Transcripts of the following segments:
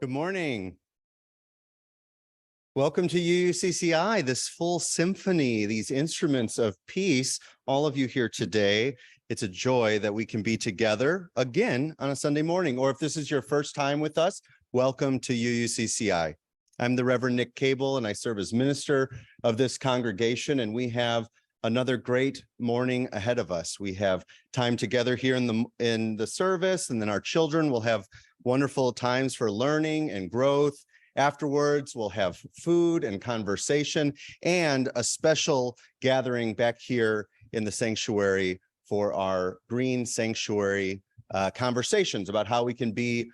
Good morning. Welcome to UUCCI, this full symphony, these instruments of peace, all of you here today. It's a joy that we can be together again on a Sunday morning, or if this is your first time with us, welcome to UUCCI. I'm the Reverend Nick Cable, and I serve as minister of this congregation, and we have another great morning ahead of us. We have time together here in the service, and then our children will have wonderful times for learning and growth. Afterwards, we'll have food and conversation and a special gathering back here in the sanctuary for our green sanctuary conversations about how we can be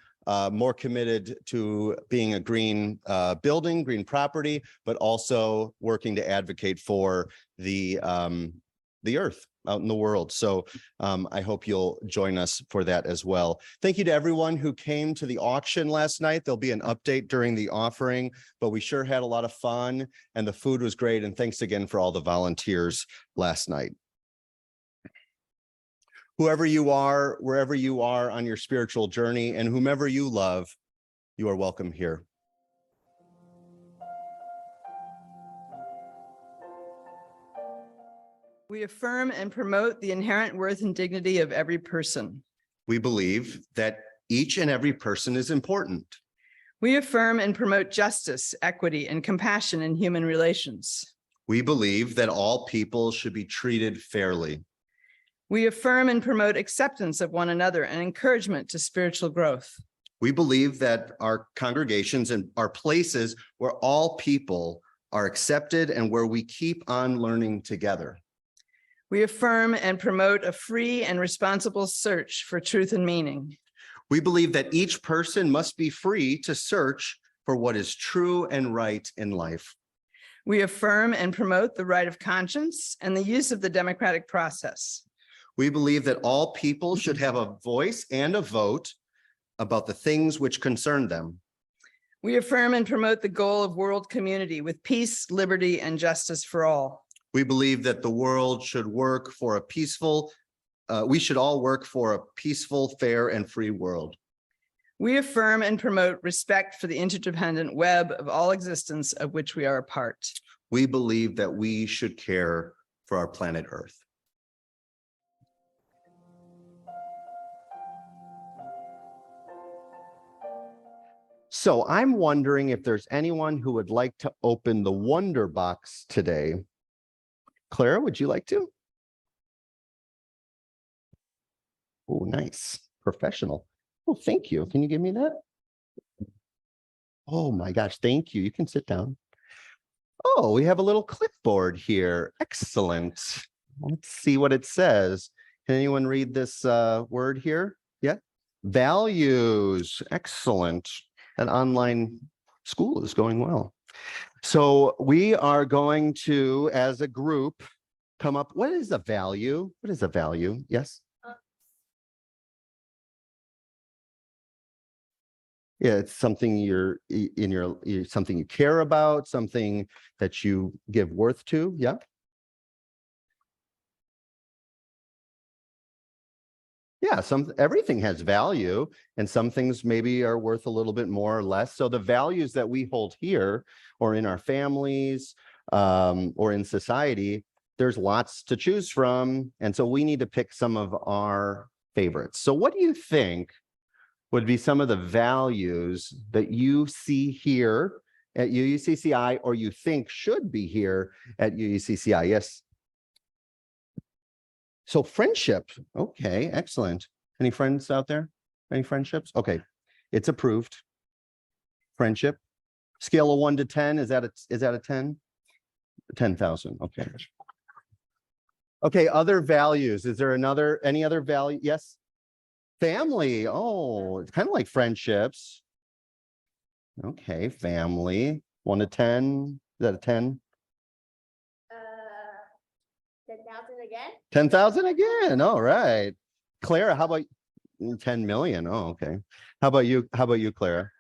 more committed to being a green building, green property, but also working to advocate for the earth out in the world. So I hope you'll join us for that as well. Thank you to everyone who came to the auction last night. There'll be an update during the offering, but we sure had a lot of fun and the food was great. And thanks again for all the volunteers last night. Whoever you are, wherever you are on your spiritual journey, and whomever you love, you are welcome here. We affirm and promote the inherent worth and dignity of every person. We believe that each and every person is important. We affirm and promote justice, equity, and compassion in human relations. We believe that all people should be treated fairly. We affirm and promote acceptance of one another and encouragement to spiritual growth. We believe that our congregations and our places where all people are accepted and where we keep on learning together. We affirm and promote a free and responsible search for truth and meaning. We believe that each person must be free to search for what is true and right in life. We affirm and promote the right of conscience and the use of the democratic process. We believe that all people should have a voice and a vote about the things which concern them. We affirm and promote the goal of world community with peace, liberty, and justice for all. We believe that the world should work for a peaceful, we should all work for a peaceful, fair, and free world. We affirm and promote respect for the interdependent web of all existence of which we are a part. We believe that we should care for our planet Earth. So I'm wondering if there's anyone who would like to open the Wonderbox today. Clara, would you like to? Oh, nice. Professional. Oh, thank you. Can you give me that? Oh my gosh, thank you. You can sit down. Oh, we have a little clipboard here. Excellent. Let's see what it says. Can anyone read this word here? Yeah. Values. Excellent. An online school is going well. So we are going to, as a group, come up. What is a value? What is a value? Yes? Yeah, it's something something you care about, something that you give worth to. Yeah. Yeah, everything has value, and some things maybe are worth a little bit more or less. So the values that we hold here or in our families or in society, there's lots to choose from. And so we need to pick some of our favorites. So what do you think would be some of the values that you see here at UUCCI or you think should be here at UUCCI? Yes. So friendship. Okay, excellent. Any friends out there? Any friendships? Okay, it's approved. Friendship. Scale of 1 to 10, is that a 10? 10,000. Okay. Okay, other values. Is there any other value? Yes. Family. Oh, it's kind of like friendships. Okay, family. 1 to 10. Is that a 10? 10,000 again? 10,000 again. All right. Clara, how about 10 million? Oh, okay. How about you? How about you, Clara?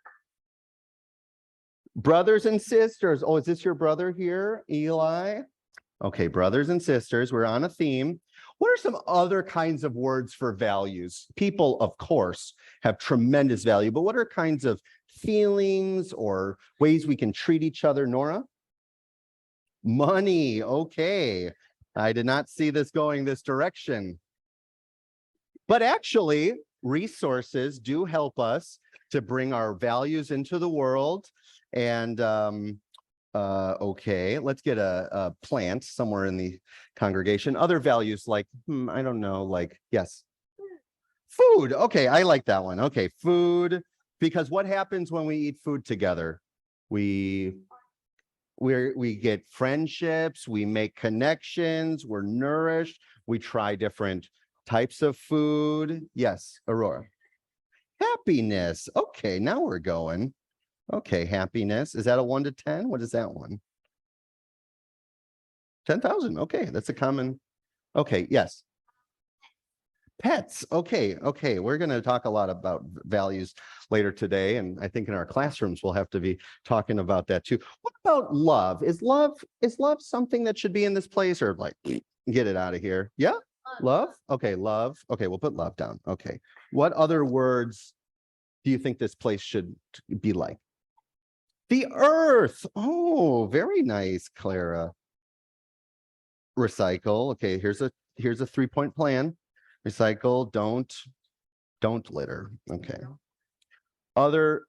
Brothers and sisters. Oh, is this your brother here, Eli? Okay, brothers and sisters. We're on a theme. What are some other kinds of words for values? People, of course, have tremendous value, but what are kinds of feelings or ways we can treat each other. Nora? Money. Okay. I did not see this going this direction. But actually, resources do help us to bring our values into the world. And okay, let's get a plant somewhere in the congregation. Other values like, I don't know, like, yes. Food. Okay, I like that one. Okay, food. Because what happens when we eat food together? We get friendships, we make connections, we're nourished, we try different types of food. Yes, Aurora. Happiness. Okay, now we're going. Okay, happiness. Is that a 1 to 10? What is that one? 10,000. Okay, that's a common. Okay, yes. Pets. Okay, okay. We're going to talk a lot about values later today. And I think in our classrooms, we'll have to be talking about that too. What about love? Is love something that should be in this place, or like get it out of here? Yeah. Love. Okay. Love. Okay. We'll put love down. Okay. What other words do you think this place should be like? The earth. Oh, very nice, Clara. Recycle. Okay. Here's a 3-point plan. Recycle, don't litter. Okay. Other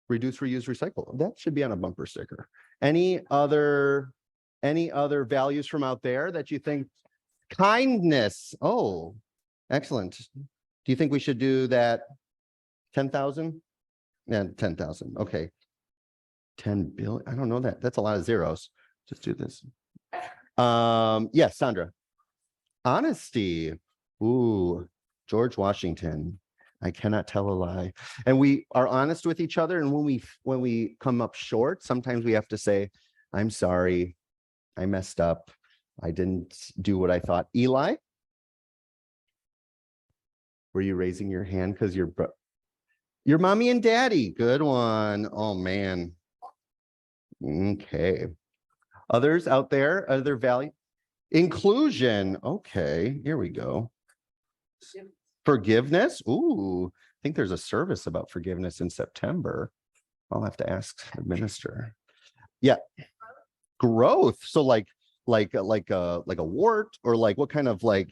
reduce, reuse, recycle. That should be on a bumper sticker. Any other values from out there that you think? Kindness. Oh, excellent. Do you think we should do that? 10,000? Yeah, 10,000. Okay. 10 billion. I don't know that. That's a lot of zeros. Just do this. Yes, Sandra. Honesty. Ooh, George Washington. I cannot tell a lie. And we are honest with each other. And when we come up short, sometimes we have to say, I'm sorry, I messed up. I didn't do what I thought. Eli? Were you raising your hand because your mommy and daddy? Good one. Oh man. Okay. Others out there, other value? Inclusion. Okay, here we go. Forgiveness. Ooh, I think there's a service about forgiveness in September. I'll have to ask the minister. Yeah. Growth. So like a wart, or like what kind of like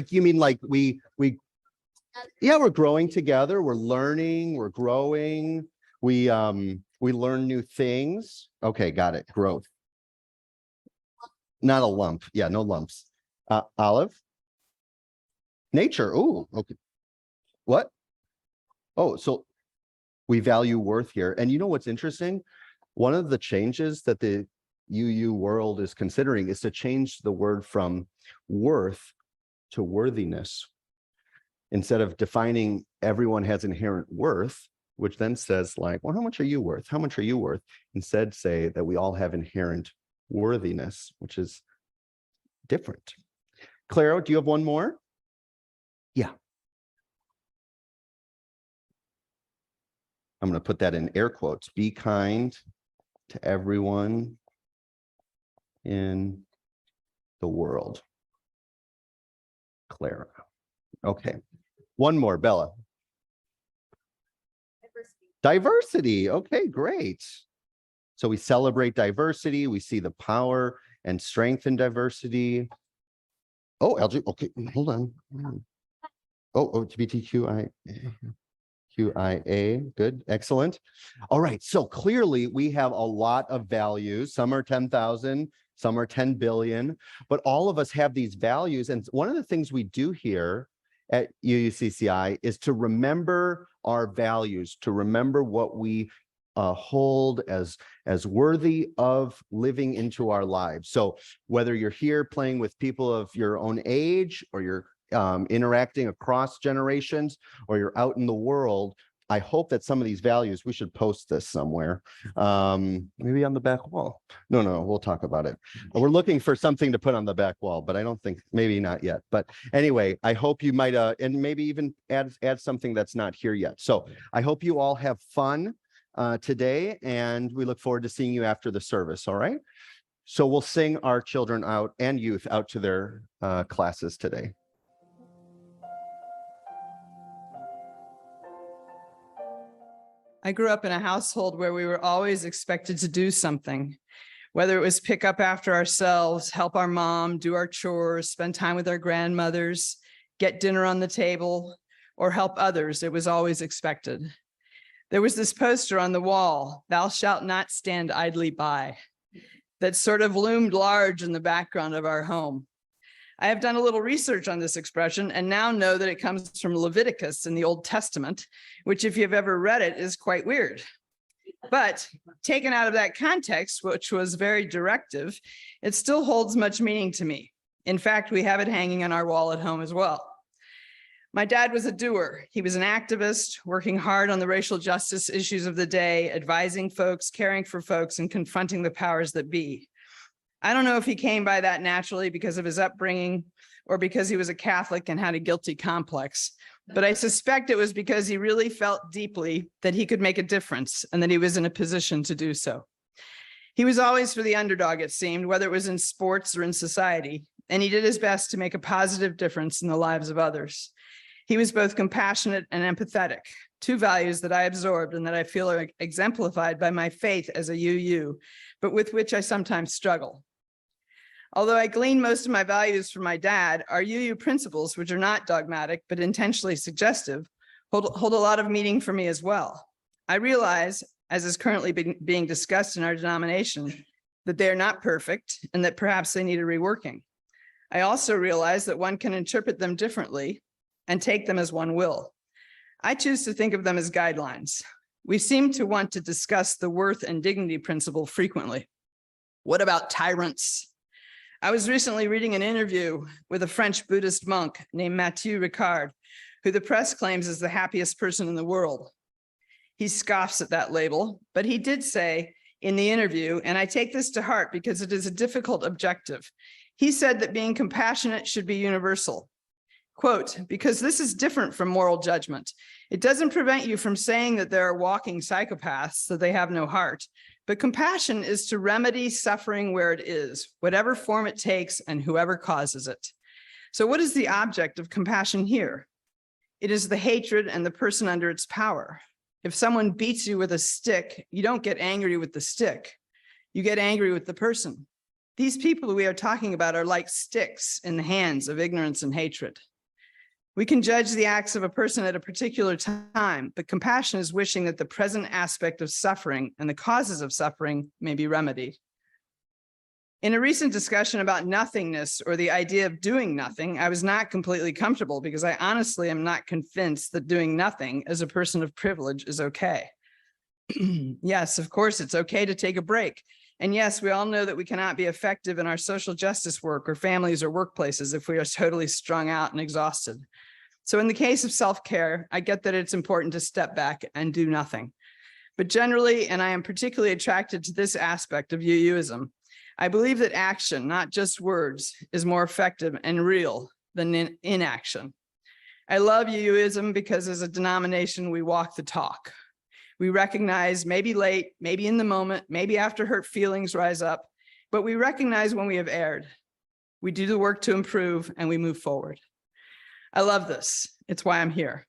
you mean like we yeah, we're growing together, we're learning, we're growing, we learn new things. Okay, got it. Growth. Not a lump. Yeah, no lumps. Olive. Nature. Oh, okay. What? Oh, so we value worth here. And you know what's interesting? One of the changes that the UU world is considering is to change the word from worth to worthiness. Instead of defining everyone has inherent worth, which then says like, well, how much are you worth? How much are you worth? Instead say that we all have inherent worthiness, which is different. Claro, do you have one more? Yeah. I'm going to put that in air quotes. Be kind to everyone in the world. Clara. Okay. One more, Bella. Diversity. Okay, great. So we celebrate diversity. We see the power and strength in diversity. Oh, LG. Okay, hold on. Oh, LGBTQIA. Good, excellent. All right, so clearly we have a lot of values. Some are 10,000, some are 10 billion, but all of us have these values. And one of the things we do here at UUCCI is to remember our values, to remember what we hold as worthy of living into our lives. So whether you're here playing with people of your own age, or you're interacting across generations, or you're out in the world, I hope that some of these values, we should post this somewhere, maybe on the back wall. No, we'll talk about it. We're looking for something to put on the back wall, but I don't think, maybe not yet. But anyway, I hope you might, and maybe even add something that's not here yet. So I hope you all have fun today, and we look forward to seeing you after the service. All right. So we'll sing our children out and youth out to their classes today. I grew up in a household where we were always expected to do something, whether it was pick up after ourselves, help our mom, do our chores, spend time with our grandmothers, get dinner on the table, or help others. It was always expected. There was this poster on the wall, "Thou shalt not stand idly by," that sort of loomed large in the background of our home. I have done a little research on this expression and now know that it comes from Leviticus in the Old Testament, which, if you've ever read it, is quite weird. But taken out of that context, which was very directive, it still holds much meaning to me. In fact, we have it hanging on our wall at home as well. My dad was a doer. He was an activist, working hard on the racial justice issues of the day, advising folks, caring for folks, and confronting the powers that be. I don't know if he came by that naturally because of his upbringing or because he was a Catholic and had a guilty complex, but I suspect it was because he really felt deeply that he could make a difference and that he was in a position to do so. He was always for the underdog, it seemed, whether it was in sports or in society, and he did his best to make a positive difference in the lives of others. He was both compassionate and empathetic, two values that I absorbed and that I feel are exemplified by my faith as a UU, but with which I sometimes struggle. Although I gleaned most of my values from my dad, our UU principles, which are not dogmatic but intentionally suggestive, hold a lot of meaning for me as well. I realize, as is currently being discussed in our denomination, that they are not perfect and that perhaps they need a reworking. I also realize that one can interpret them differently and take them as one will. I choose to think of them as guidelines. We seem to want to discuss the worth and dignity principle frequently. What about tyrants? I was recently reading an interview with a French Buddhist monk named Mathieu Ricard, who the press claims is the happiest person in the world. He scoffs at that label, but he did say in the interview, and I take this to heart because it is a difficult objective. He said that being compassionate should be universal. Quote, "Because this is different from moral judgment. It doesn't prevent you from saying that there are walking psychopaths, that they have no heart. But compassion is to remedy suffering where it is, whatever form it takes and whoever causes it." So what is the object of compassion here? It is the hatred and the person under its power. If someone beats you with a stick, you don't get angry with the stick. You get angry with the person. These people we are talking about are like sticks in the hands of ignorance and hatred. We can judge the acts of a person at a particular time, but compassion is wishing that the present aspect of suffering and the causes of suffering may be remedied. In a recent discussion about nothingness or the idea of doing nothing, I was not completely comfortable because I honestly am not convinced that doing nothing as a person of privilege is okay. Yes, of course, it's okay to take a break. And yes, we all know that we cannot be effective in our social justice work or families or workplaces if we are totally strung out and exhausted. So in the case of self-care, I get that it's important to step back and do nothing. But generally, and I am particularly attracted to this aspect of UUism, I believe that action, not just words, is more effective and real than inaction. I love UUism because as a denomination, we walk the talk. We recognize maybe late, maybe in the moment, maybe after hurt feelings rise up, but we recognize when we have erred. We do the work to improve and we move forward. I love this. It's why I'm here.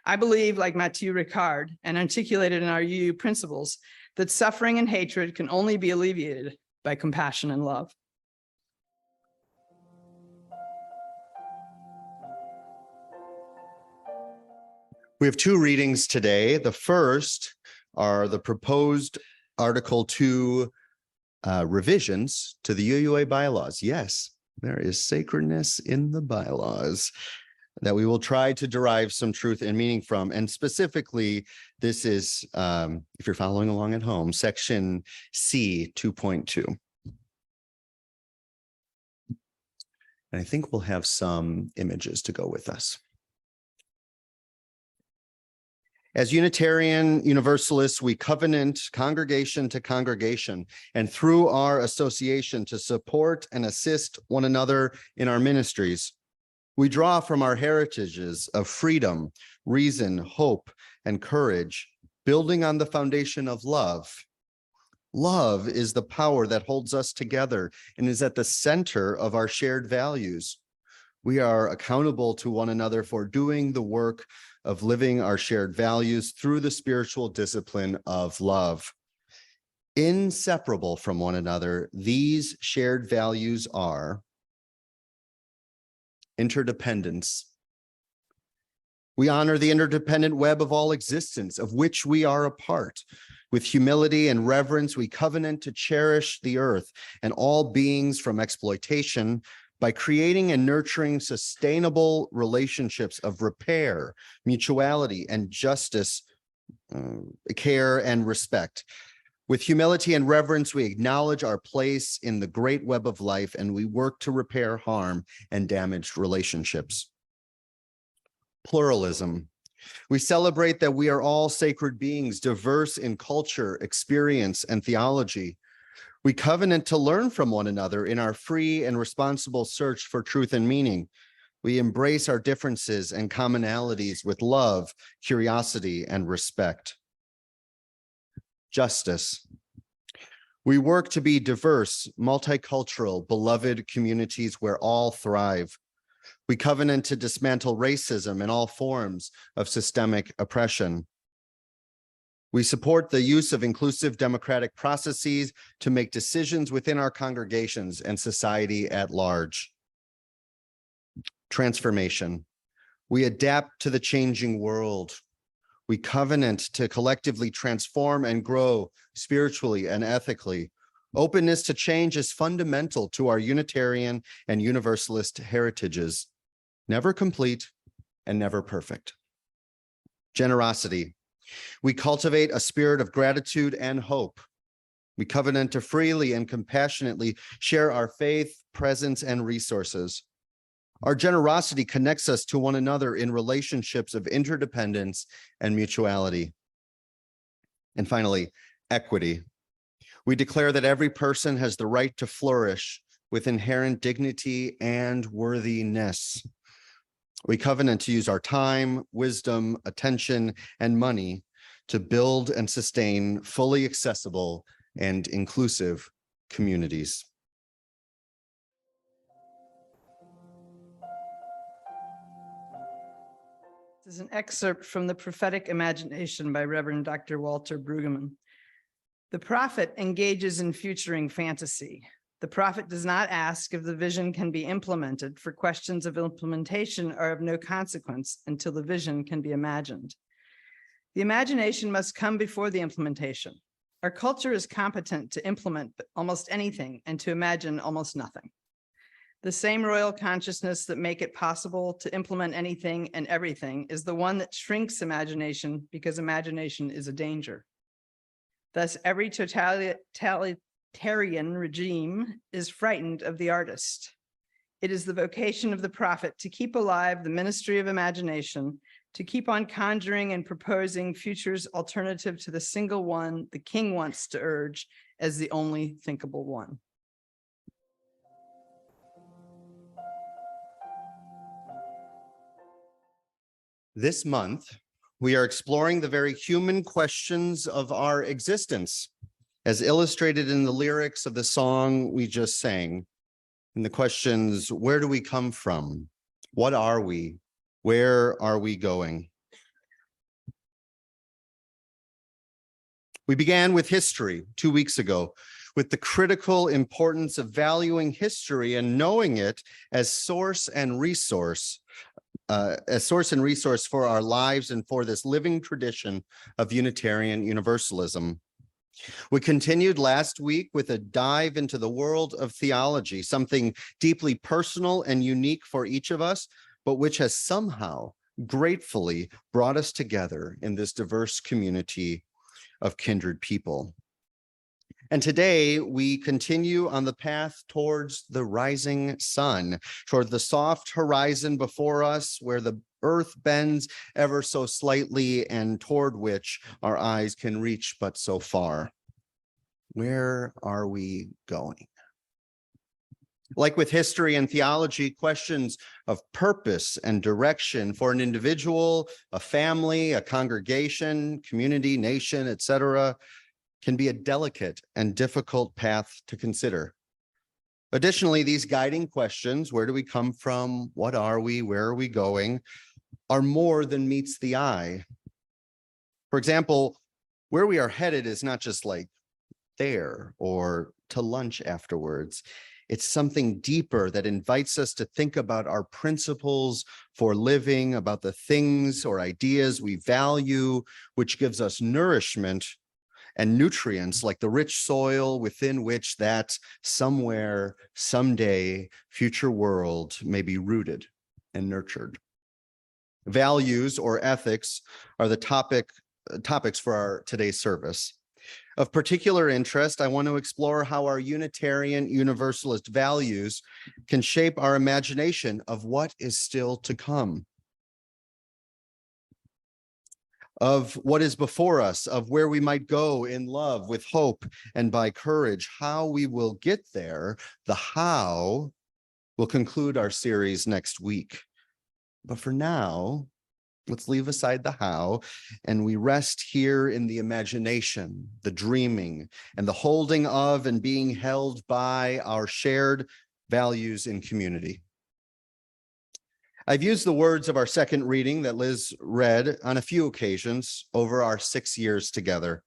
I believe, like Mathieu Ricard, and articulated in our UU principles, that suffering and hatred can only be alleviated by compassion and love. We have two readings today. The first are the proposed Article 2 revisions to the UUA bylaws. Yes, there is sacredness in the bylaws that we will try to derive some truth and meaning from. And specifically, this is, if you're following along at home, section C 2.2. And I think we'll have some images to go with us. As Unitarian Universalists, we covenant congregation to congregation, and through our association to support and assist one another in our ministries. We draw from our heritages of freedom, reason, hope, and courage, building on the foundation of love. Love is the power that holds us together and is at the center of our shared values. We are accountable to one another for doing the work of living our shared values through the spiritual discipline of love. Inseparable from one another, these shared values are interdependence. We honor the interdependent web of all existence, of which we are a part. With humility and reverence, we covenant to cherish the earth and all beings from exploitation by creating and nurturing sustainable relationships of repair, mutuality, and justice, care and respect. With humility and reverence, we acknowledge our place in the great web of life, and we work to repair harm and damaged relationships. Pluralism. We celebrate that we are all sacred beings, diverse in culture, experience, and theology. We covenant to learn from one another in our free and responsible search for truth and meaning. We embrace our differences and commonalities with love, curiosity, and respect. Justice. We work to be diverse, multicultural, beloved communities where all thrive. We covenant to dismantle racism and all forms of systemic oppression. We support the use of inclusive democratic processes to make decisions within our congregations and society at large. Transformation. We adapt to the changing world. We covenant to collectively transform and grow spiritually and ethically. Openness to change is fundamental to our Unitarian and Universalist heritages. Never complete and never perfect. Generosity. We cultivate a spirit of gratitude and hope. We covenant to freely and compassionately share our faith, presence, and resources. Our generosity connects us to one another in relationships of interdependence and mutuality. And finally, equity. We declare that every person has the right to flourish with inherent dignity and worthiness. We covenant to use our time, wisdom, attention, and money to build and sustain fully accessible and inclusive communities. This is an excerpt from The Prophetic Imagination by Reverend Dr. Walter Brueggemann. The prophet engages in futuring fantasy. The prophet does not ask if the vision can be implemented, for questions of implementation are of no consequence until the vision can be imagined. The imagination must come before the implementation. Our culture is competent to implement almost anything and to imagine almost nothing. The same royal consciousness that make it possible to implement anything and everything is the one that shrinks imagination, because imagination is a danger. Thus, every totalitarian regime is frightened of the artist. It is the vocation of the prophet to keep alive the ministry of imagination, to keep on conjuring and proposing futures alternative to the single one the king wants to urge as the only thinkable one. This month, we are exploring the very human questions of our existence, as illustrated in the lyrics of the song we just sang. And the questions, where do we come from? What are we? Where are we going? We began with history 2 weeks ago, with the critical importance of valuing history and knowing it as source and resource for our lives and for this living tradition of Unitarian Universalism. We continued last week with a dive into the world of theology, something deeply personal and unique for each of us, but which has somehow gratefully brought us together in this diverse community of kindred people. And today we continue on the path towards the rising sun, toward the soft horizon before us where the earth bends ever so slightly and toward which our eyes can reach but so far. Where are we going? Like with history and theology, questions of purpose and direction for an individual, a family, a congregation, community, nation, etc., can be a delicate and difficult path to consider. Additionally, these guiding questions, where do we come from? What are we? Where are we going? are more than meets the eye. For example, where we are headed is not just like there or to lunch afterwards. It's something deeper that invites us to think about our principles for living, about the things or ideas we value, which gives us nourishment and nutrients like the rich soil within which that somewhere, someday, future world may be rooted and nurtured. Values or ethics are the topics for our today's service. Of particular interest, I want to explore how our Unitarian Universalist values can shape our imagination of what is still to come, of what is before us, of where we might go in love, with hope, and by courage. How we will get there, the how, will conclude our series next week. But for now, let's leave aside the how, and we rest here in the imagination, the dreaming, and the holding of and being held by our shared values in community. I've used the words of our second reading that Liz read on a few occasions over our 6 years together.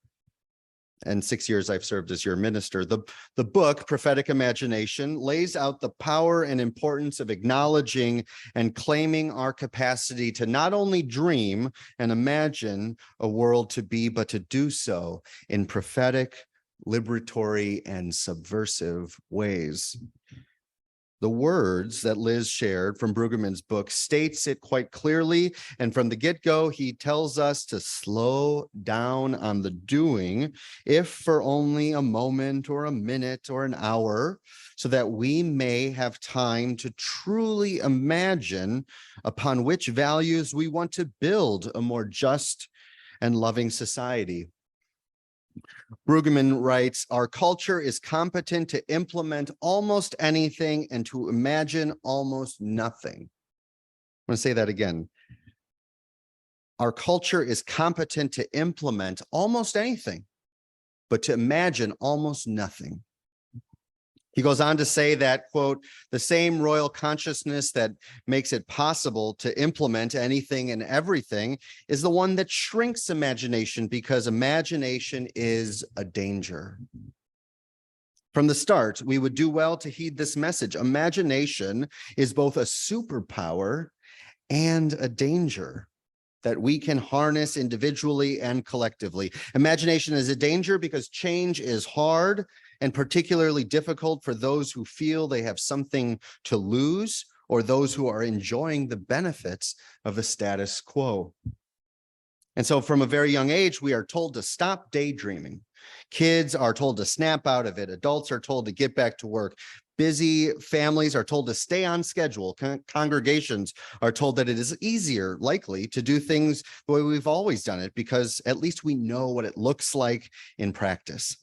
And 6 years I've served as your minister. The book, Prophetic Imagination, lays out the power and importance of acknowledging and claiming our capacity to not only dream and imagine a world to be, but to do so in prophetic, liberatory, and subversive ways. The words that Liz shared from Brueggemann's book states it quite clearly. And from the get-go, he tells us to slow down on the doing, if for only a moment or a minute or an hour, so that we may have time to truly imagine upon which values we want to build a more just and loving society. Brueggemann writes, our culture is competent to implement almost anything and to imagine almost nothing. I'm going to say that again. Our culture is competent to implement almost anything, but to imagine almost nothing. He goes on to say that, quote, the same royal consciousness that makes it possible to implement anything and everything is the one that shrinks imagination, because imagination is a danger. From the start, we would do well to heed this message. Imagination is both a superpower and a danger that we can harness individually and collectively. Imagination is a danger because change is hard and particularly difficult for those who feel they have something to lose, or those who are enjoying the benefits of the status quo. And so from a very young age, we are told to stop daydreaming. Kids are told to snap out of it. Adults are told to get back to work. Busy families are told to stay on schedule. Congregations are told that it is easier, likely, to do things the way we've always done it, because at least we know what it looks like in practice.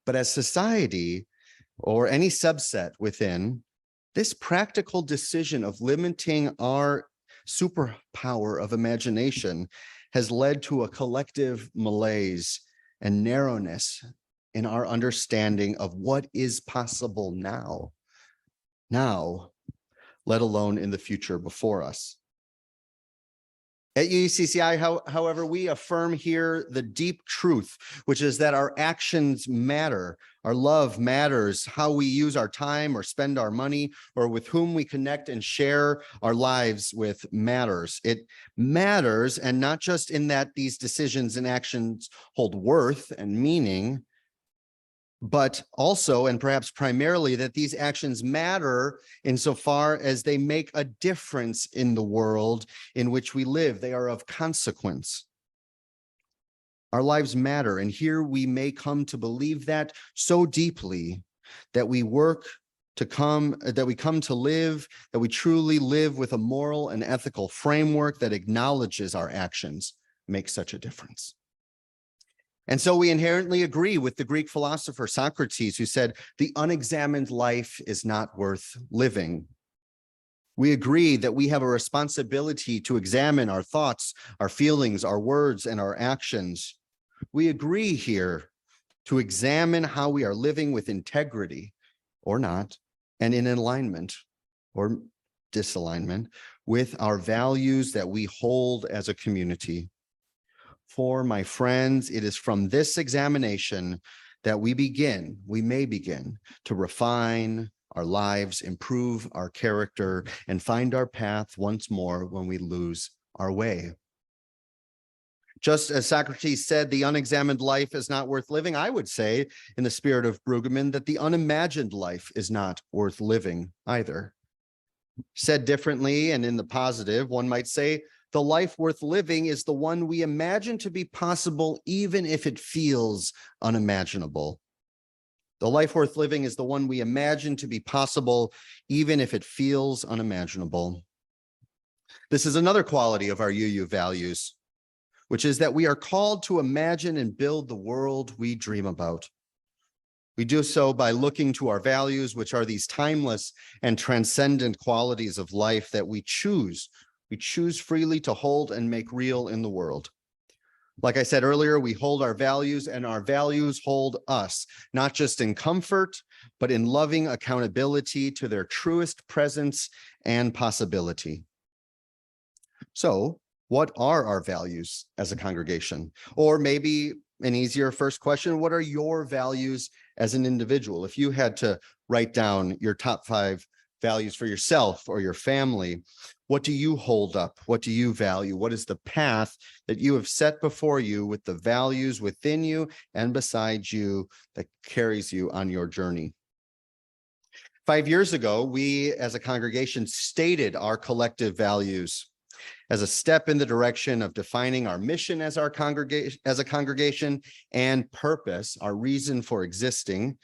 But as society, or any subset within, this practical decision of limiting our superpower of imagination has led to a collective malaise and narrowness in our understanding of what is possible now, let alone in the future before us. At UCCI, however, we affirm here the deep truth, which is that our actions matter, our love matters, how we use our time or spend our money, or with whom we connect and share our lives with matters. It matters, and not just in that these decisions and actions hold worth and meaning, but also, and perhaps primarily, that these actions matter insofar as they make a difference in the world in which we live. They are of consequence. Our lives matter, and here we may come to believe that so deeply that we come to live, that we truly live with a moral and ethical framework that acknowledges our actions make such a difference. And so we inherently agree with the Greek philosopher Socrates, who said, the unexamined life is not worth living. We agree that we have a responsibility to examine our thoughts, our feelings, our words, and our actions. We agree here to examine how we are living with integrity or not, and in alignment or disalignment with our values that we hold as a community. For my friends, it is from this examination that we may begin to refine our lives, improve our character, and find our path once more when we lose our way. Just as Socrates said, the unexamined life is not worth living, I would say, in the spirit of Brueggemann, that the unimagined life is not worth living either. Said differently and in the positive, one might say, the life worth living is the one we imagine to be possible, even if it feels unimaginable. The life worth living is the one we imagine to be possible, even if it feels unimaginable. This is another quality of our UU values, which is that we are called to imagine and build the world we dream about. We do so by looking to our values, which are these timeless and transcendent qualities of life that we choose. We choose freely to hold and make real in the world. Like I said earlier, we hold our values and our values hold us, not just in comfort, but in loving accountability to their truest presence and possibility. So, what are our values as a congregation? Or maybe an easier first question, what are your values as an individual? If you had to write down your top 5 values for yourself or your family, what do you hold up? What do you value? What is the path that you have set before you with the values within you and beside you that carries you on your journey? 5 years ago, we as a congregation stated our collective values as a step in the direction of defining our mission as a congregation and purpose, our reason for existing,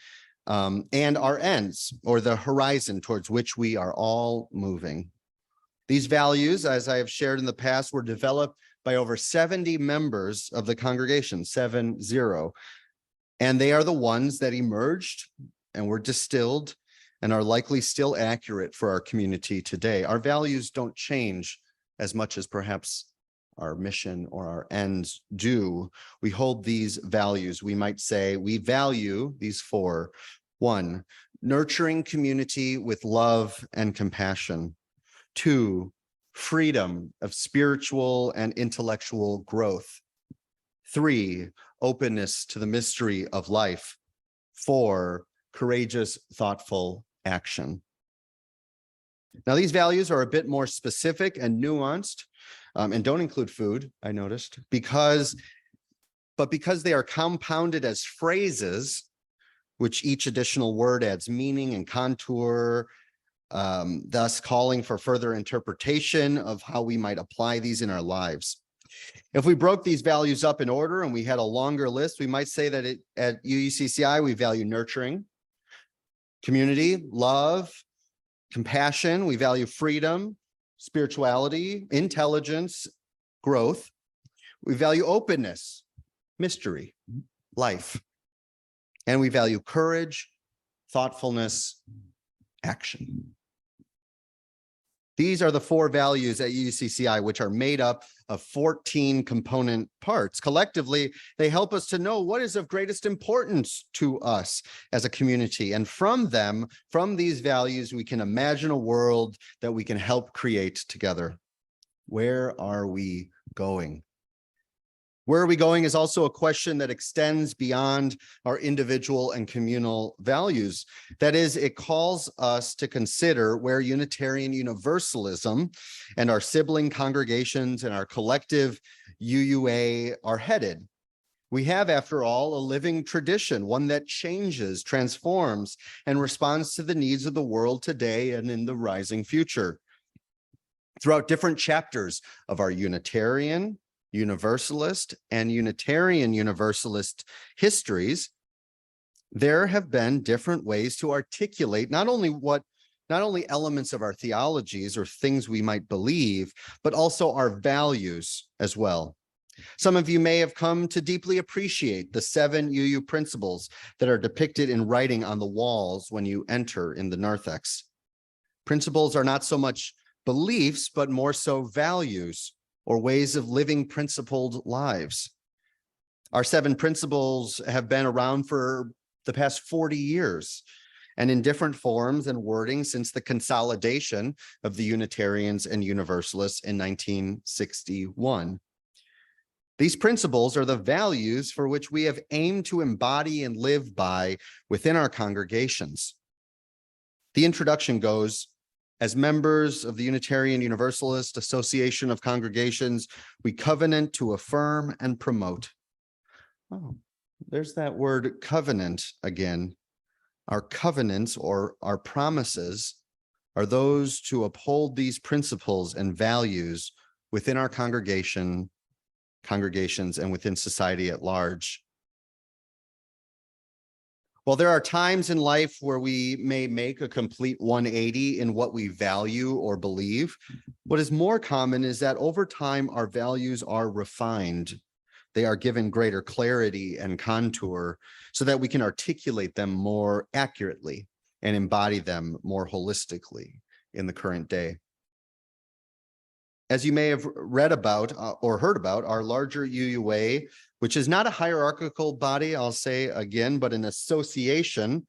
and our ends, or the horizon towards which we are all moving. These values, as I have shared in the past, were developed by over 70 members of the congregation, 7-0. And they are the ones that emerged and were distilled and are likely still accurate for our community today. Our values don't change as much as perhaps our mission or our ends do. We hold these values. We might say we value these 4. 1, nurturing community with love and compassion. 2, freedom of spiritual and intellectual growth. 3, openness to the mystery of life. 4, courageous, thoughtful action. Now, these values are a bit more specific and nuanced and don't include food, I noticed, because they are compounded as phrases, which each additional word adds meaning and contour, thus calling for further interpretation of how we might apply these in our lives. If we broke these values up in order and we had a longer list, we might say that at UUCCI, we value nurturing, community, love, compassion. We value freedom, spirituality, intelligence, growth. We value openness, mystery, life. And we value courage, thoughtfulness, action. These are the 4 values at UCCI, which are made up of 14 component parts. Collectively, they help us to know what is of greatest importance to us as a community. And from these values, we can imagine a world that we can help create together. Where are we going? Where are we going is also a question that extends beyond our individual and communal values. That is, it calls us to consider where Unitarian Universalism and our sibling congregations and our collective UUA are headed. We have, after all, a living tradition, one that changes, transforms, and responds to the needs of the world today and in the rising future. Throughout different chapters of our Unitarian, Universalist, and Unitarian Universalist histories, there have been different ways to articulate not only elements of our theologies or things we might believe, but also our values as well. Some of you may have come to deeply appreciate the 7 UU principles that are depicted in writing on the walls when you enter in the narthex. Principles are not so much beliefs, but more so values or ways of living principled lives. Our 7 principles have been around for the past 40 years, and in different forms and wording since the consolidation of the Unitarians and Universalists in 1961. These principles are the values for which we have aimed to embody and live by within our congregations. The introduction goes, as members of the Unitarian Universalist Association of Congregations, we covenant to affirm and promote. Oh, there's that word covenant again. Our covenants or our promises are those to uphold these principles and values within our congregations and within society at large. While there are times in life where we may make a complete 180 in what we value or believe, what is more common is that over time, our values are refined. They are given greater clarity and contour so that we can articulate them more accurately and embody them more holistically in the current day. As you may have read about or heard about, our larger UUA, which is not a hierarchical body, I'll say again, but an association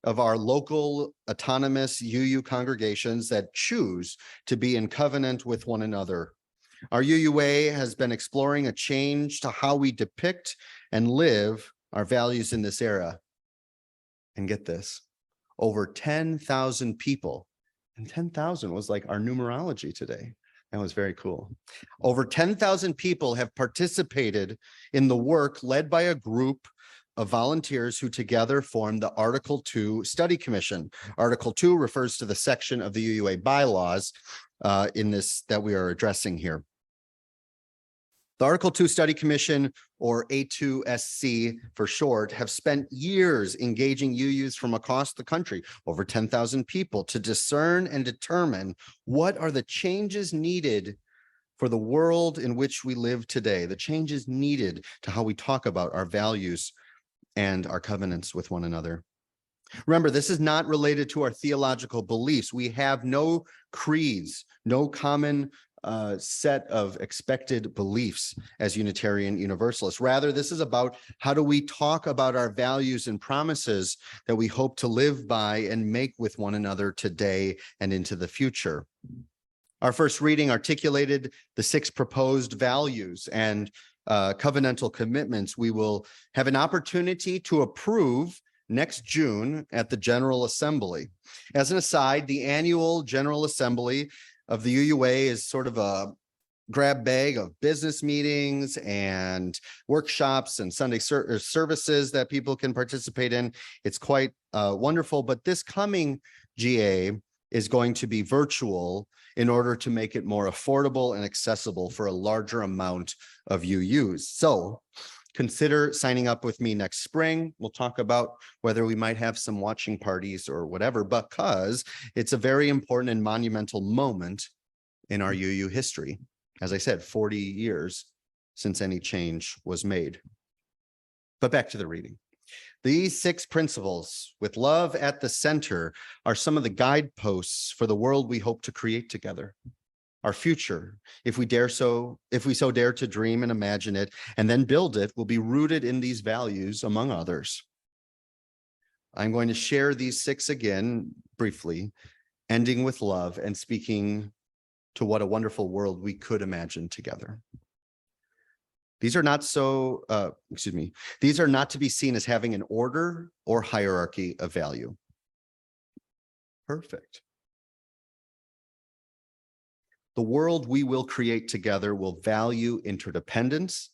of our local autonomous UU congregations that choose to be in covenant with one another. Our UUA has been exploring a change to how we depict and live our values in this era. And get this, over 10,000 people, and 10,000 was like our numerology today. That was very cool. Over 10,000 people have participated in the work led by a group of volunteers who together form the Article 2 Study Commission. Article 2 refers to the section of the UUA bylaws in this that we are addressing here. The Article 2 Study Commission, or A2SC for short, have spent years engaging UUs from across the country, over 10,000 people, to discern and determine what are the changes needed for the world in which we live today, the changes needed to how we talk about our values and our covenants with one another. Remember, this is not related to our theological beliefs. We have no creeds, no common set of expected beliefs as Unitarian Universalists. Rather, this is about how do we talk about our values and promises that we hope to live by and make with one another today and into the future. Our first reading articulated the 6 proposed values and covenantal commitments we will have an opportunity to approve next June at the General Assembly. As an aside, the annual General Assembly of the UUA is sort of a grab bag of business meetings and workshops and Sunday services that people can participate in. It's quite wonderful, but this coming GA is going to be virtual in order to make it more affordable and accessible for a larger amount of UUs. So consider signing up with me next spring. We'll talk about whether we might have some watching parties or whatever, because it's a very important and monumental moment in our UU history. As I said, 40 years since any change was made. But back to the reading. These 6 principles, with love at the center, are some of the guideposts for the world we hope to create together. Our future, if we so dare to dream and imagine it and then build it, will be rooted in these values, among others. I'm going to share these 6 again briefly, ending with love and speaking to what a wonderful world we could imagine together. These are not these are not to be seen as having an order or hierarchy of value. Perfect. The world we will create together will value interdependence,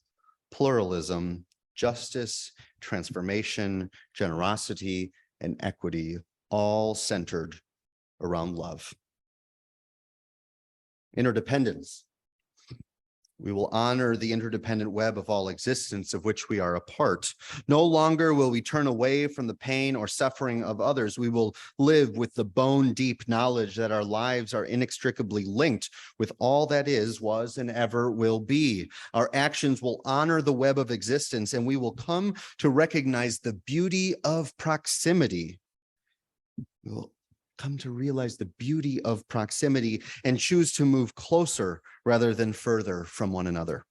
pluralism, justice, transformation, generosity, and equity, all centered around love. Interdependence. We will honor the interdependent web of all existence of which we are a part. No longer will we turn away from the pain or suffering of others. We will live with the bone-deep knowledge that our lives are inextricably linked with all that is, was, and ever will be. Our actions will honor the web of existence, and we will come to recognize the beauty of proximity. We will come to realize the beauty of proximity and choose to move closer rather than further from one another.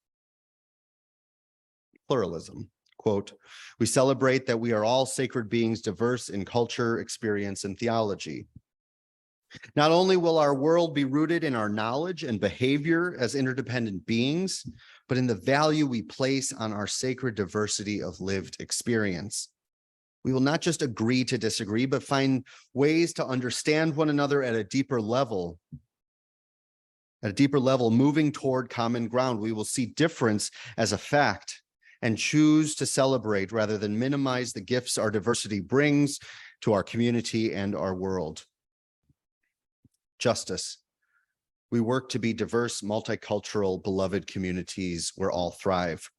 Pluralism. Quote, we celebrate that we are all sacred beings, diverse in culture, experience, and theology. Not only will our world be rooted in our knowledge and behavior as interdependent beings, but in the value we place on our sacred diversity of lived experience. We will not just agree to disagree, but find ways to understand one another at a deeper level. At a deeper level, moving toward common ground, we will see difference as a fact and choose to celebrate rather than minimize the gifts our diversity brings to our community and our world. Justice. We work to be diverse, multicultural, beloved communities where all thrive.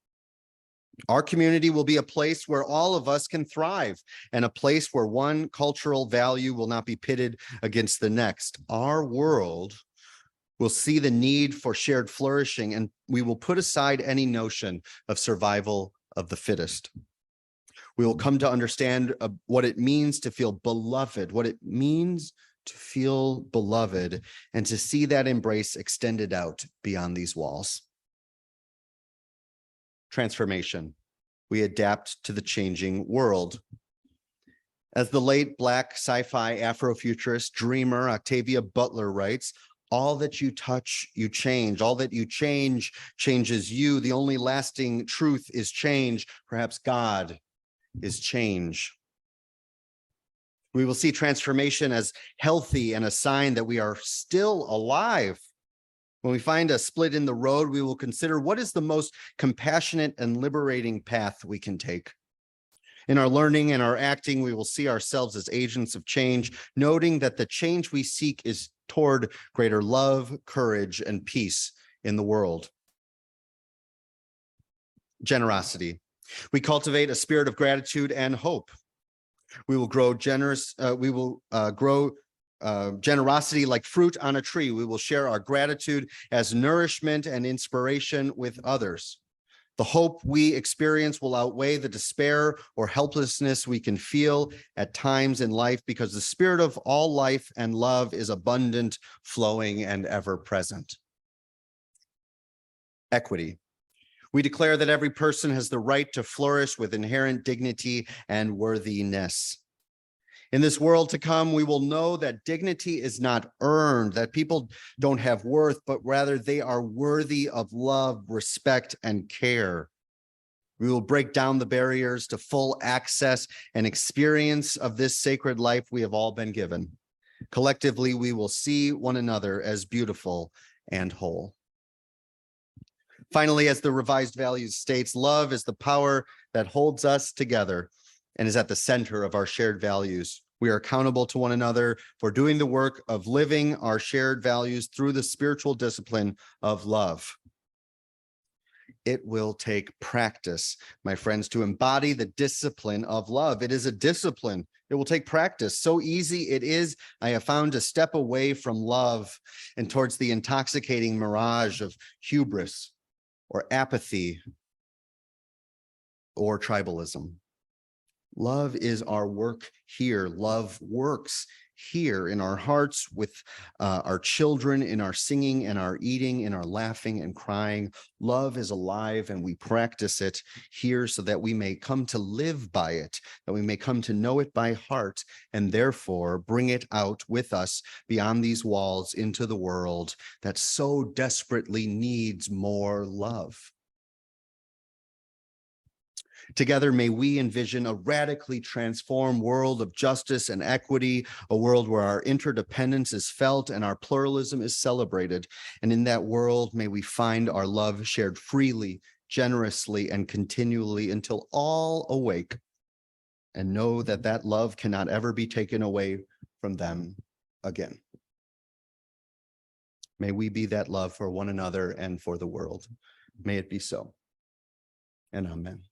Our community will be a place where all of us can thrive and a place where one cultural value will not be pitted against the next. Our world will see the need for shared flourishing, and we will put aside any notion of survival of the fittest. We will come to understand what it means to feel beloved, what it means to feel beloved, and to see that embrace extended out beyond these walls. Transformation. We adapt to the changing world. As the late Black sci-fi Afrofuturist dreamer Octavia Butler writes, all that you touch, you change. All that you change, changes you. The only lasting truth is change. Perhaps God is change. We will see transformation as healthy and a sign that we are still alive. When we find a split in the road, we will consider what is the most compassionate and liberating path we can take. In our learning and our acting, we will see ourselves as agents of change, noting that the change we seek is toward greater love, courage, and peace in the world. Generosity. We cultivate a spirit of gratitude and hope. We will grow generosity like fruit on a tree. We will share our gratitude as nourishment and inspiration with others. The hope we experience will outweigh the despair or helplessness we can feel at times in life, because the spirit of all life and love is abundant, flowing, and ever present. Equity. We declare that every person has the right to flourish with inherent dignity and worthiness. In this world to come, we will know that dignity is not earned, that people don't have worth, but rather they are worthy of love, respect, and care. We will break down the barriers to full access and experience of this sacred life we have all been given. Collectively, we will see one another as beautiful and whole. Finally, as the revised values states, love is the power that holds us together and is at the center of our shared values. We are accountable to one another for doing the work of living our shared values through the spiritual discipline of love. It will take practice, my friends, to embody the discipline of love. It is a discipline. It will take practice. So easy it is, I have found, to step away from love and towards the intoxicating mirage of hubris or apathy or tribalism. Love is our work here. Love works here in our hearts, with our children, in our singing and our eating, in our laughing and crying. Love is alive, and we practice it here so that we may come to live by it, that we may come to know it by heart, and therefore bring it out with us beyond these walls into the world that so desperately needs more love. Together, may we envision a radically transformed world of justice and equity, a world where our interdependence is felt and our pluralism is celebrated. And in that world, may we find our love shared freely, generously, and continually until all awake and know that that love cannot ever be taken away from them again. May we be that love for one another and for the world. May it be so. And amen.